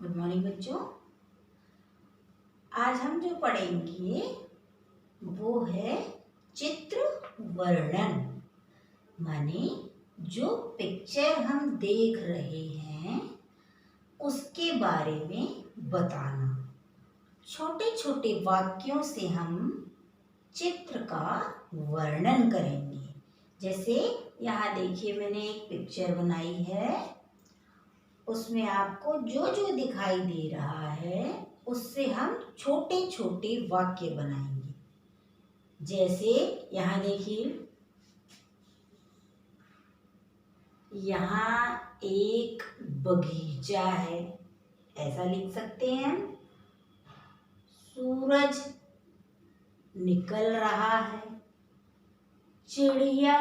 Good morning बच्चों। आज हम जो पढ़ेंगे वो है चित्र वर्णन। माने जो पिक्चर हम देख रहे हैं उसके बारे में बताना। छोटे छोटे वाक्यों से हम चित्र का वर्णन करेंगे। जैसे यहाँ देखिए, मैंने एक पिक्चर बनाई है, उसमें आपको जो जो दिखाई दे रहा है उससे हम छोटे छोटे वाक्य बनाएंगे। जैसे यहाँ देखिए, यहाँ एक बगीचा है, ऐसा लिख सकते हैं हम। सूरज निकल रहा है, चिड़िया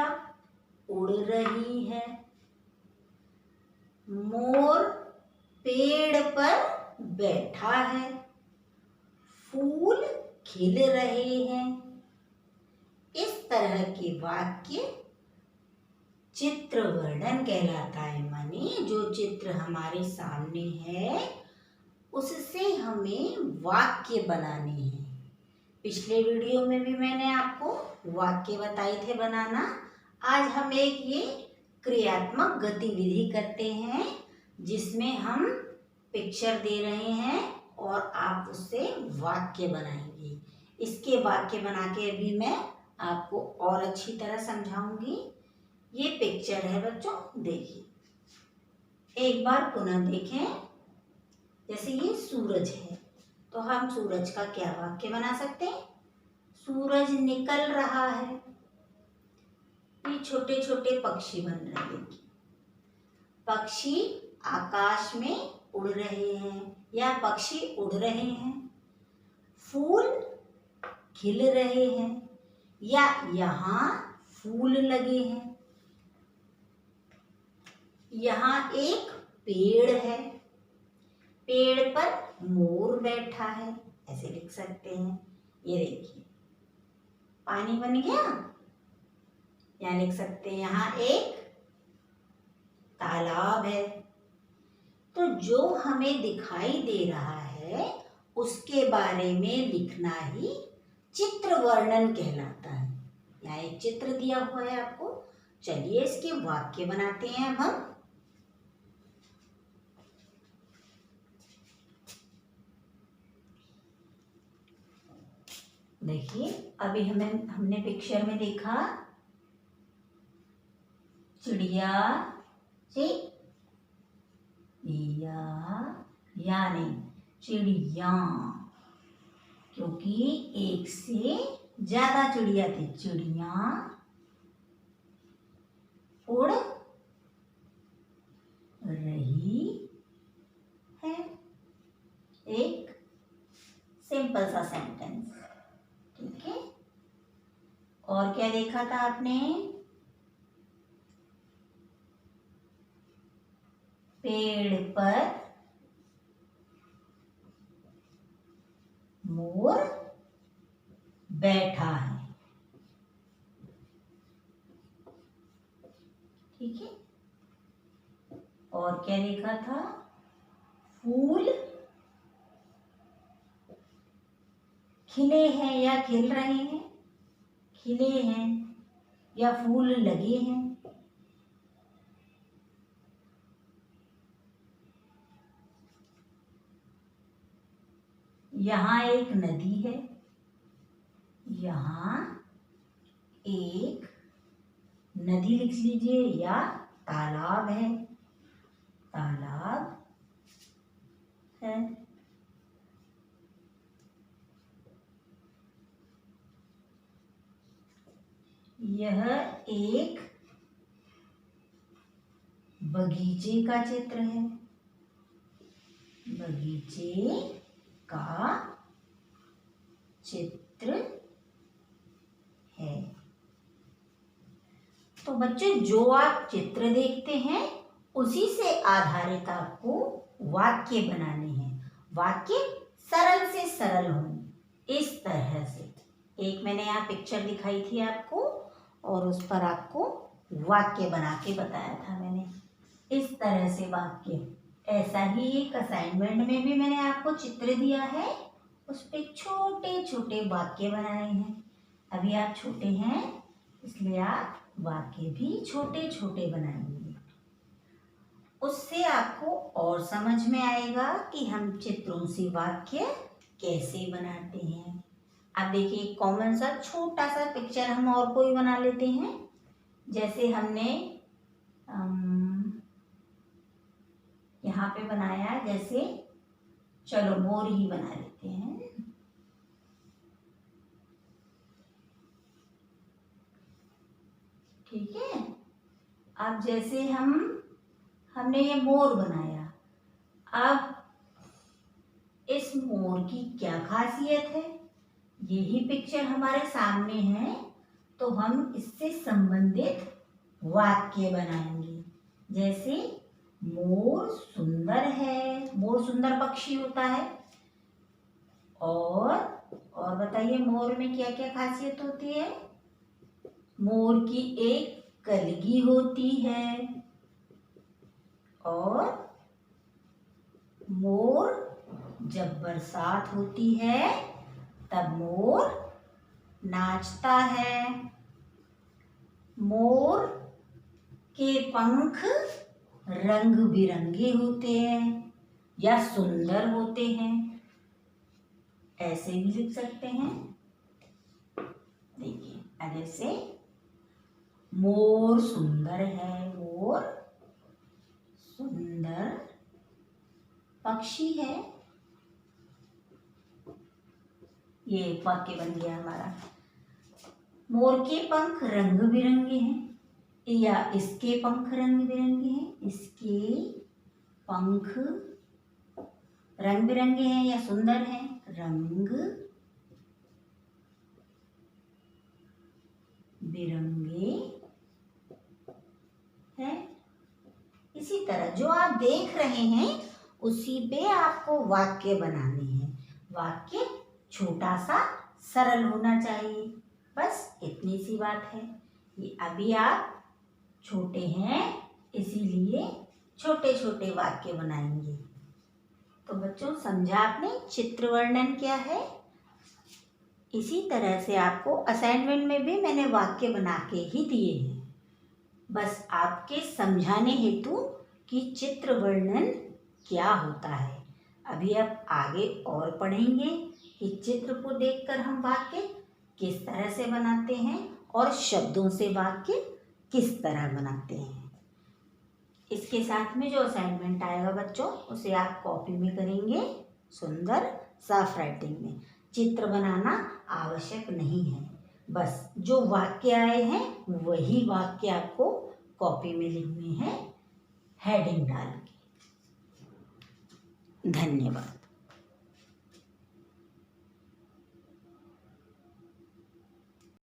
उड़ रही है, मोर पेड़ पर बैठा है, फूल खिल रहे हैं। इस तरह के वाक्य चित्र वर्णन कहलाता है। माने जो चित्र हमारे सामने है उससे हमें वाक्य बनाने हैं। पिछले वीडियो में भी मैंने आपको वाक्य बताए थे बनाना। आज हम एक ये क्रियात्मक गतिविधि करते हैं जिसमें हम पिक्चर दे रहे हैं और आप उससे वाक्य बनाएंगे। इसके वाक्य बना के अभी मैं आपको और अच्छी तरह समझाऊंगी। ये पिक्चर है बच्चों, देखिए एक बार पुनः देखें। जैसे ये सूरज है तो हम सूरज का क्या वाक्य बना सकते हैं? सूरज निकल रहा है। ये छोटे छोटे पक्षी बन रहे हैं, पक्षी आकाश में उड़ रहे हैं या पक्षी उड़ रहे हैं, फूल खिल रहे हैं या यहाँ फूल लगे हैं, यहाँ एक पेड़ है, पेड़ पर मोर बैठा है, ऐसे लिख सकते हैं। ये देखिए पानी बन गया। या लिख सकते हैं यहाँ एक तालाब है। तो जो हमें दिखाई दे रहा है उसके बारे में लिखना ही चित्र वर्णन कहलाता है। यहाँ एक चित्र दिया हुआ है आपको। चलिए इसके वाक्य बनाते हैं अब हम। देखिए अभी हमने पिक्चर में देखा चिड़िया यानी चिड़िया, क्योंकि एक से ज्यादा चिड़िया थी। चिड़िया उड़ रही है। एक सिंपल सा सेंटेंस, ठीक है। और क्या देखा था आपने? पेड़ पर मोर बैठा है, ठीक है। और क्या देखा था? फूल खिले हैं या खिल रहे हैं, खिले हैं या फूल लगे हैं। यहाँ एक नदी है, यहाँ एक नदी लिख लीजिए या तालाब है, तालाब है। यह एक बगीचे का चित्र है, बगीचे का चित्र है। तो बच्चे जो आप चित्र देखते हैं उसी से आधारित आपको वाक्य बनाने हैं। वाक्य सरल से सरल हों। इस तरह से एक मैंने यहाँ पिक्चर दिखाई थी आपको और उस पर आपको वाक्य बना के बताया था मैंने। इस तरह से वाक्य ऐसा ही एक असाइनमेंट में भी मैंने आपको चित्र दिया है, उस पे छोटे छोटे वाक्य बनाए हैं। अभी आप छोटे हैं इसलिए आप वाक्य भी छोटे छोटे बनाएंगे। उससे आपको और समझ में आएगा कि हम चित्रों से वाक्य कैसे बनाते हैं। अब देखिए कॉमन सा छोटा सा पिक्चर हम और कोई बना लेते हैं। जैसे हमने यहाँ पे बनाया, जैसे चलो मोर ही बना लेते हैं। ठीक है, अब जैसे हमने ये मोर बनाया। अब इस मोर की क्या खासियत है, यही पिक्चर हमारे सामने है, तो हम इससे संबंधित वाक्य बनाएंगे। जैसे मोर सुंदर है, मोर सुंदर पक्षी होता है। और बताइए मोर में क्या क्या खासियत होती है। मोर की एक कलगी होती है, और मोर जब बरसात होती है तब मोर नाचता है। मोर के पंख रंग बिरंगे होते हैं या सुंदर होते हैं, ऐसे भी लिख सकते हैं। देखिए जैसे मोर सुंदर है, मोर सुंदर पक्षी है। ये वाक्य बन गया हमारा। मोर के पंख रंग बिरंगे हैं, या इसके पंख रंग बिरंगे हैं, इसके पंख रंग बिरंगे हैं या सुंदर हैं, रंग बिरंगे हैं। इसी तरह जो आप देख रहे हैं उसी पे आपको वाक्य बनाने हैं। वाक्य छोटा सा सरल होना चाहिए, बस इतनी सी बात है। ये अभी आप छोटे हैं इसीलिए छोटे छोटे वाक्य बनाएंगे। तो बच्चों समझा आपने चित्र वर्णन क्या है। इसी तरह से आपको असाइनमेंट में भी मैंने वाक्य बना के ही दिए हैं, बस आपके समझाने हेतु कि चित्र वर्णन क्या होता है। अभी आप आगे और पढ़ेंगे कि चित्र को देखकर हम वाक्य किस तरह से बनाते हैं और शब्दों से वाक्य किस तरह बनाते हैं। इसके साथ में जो असाइनमेंट आएगा बच्चों उसे आप कॉपी में करेंगे, सुंदर साफ राइटिंग में। चित्र बनाना आवश्यक नहीं है, बस जो वाक्य आए हैं वही वाक्य आपको कॉपी में लिखने हैं हेडिंग डाल के। धन्यवाद।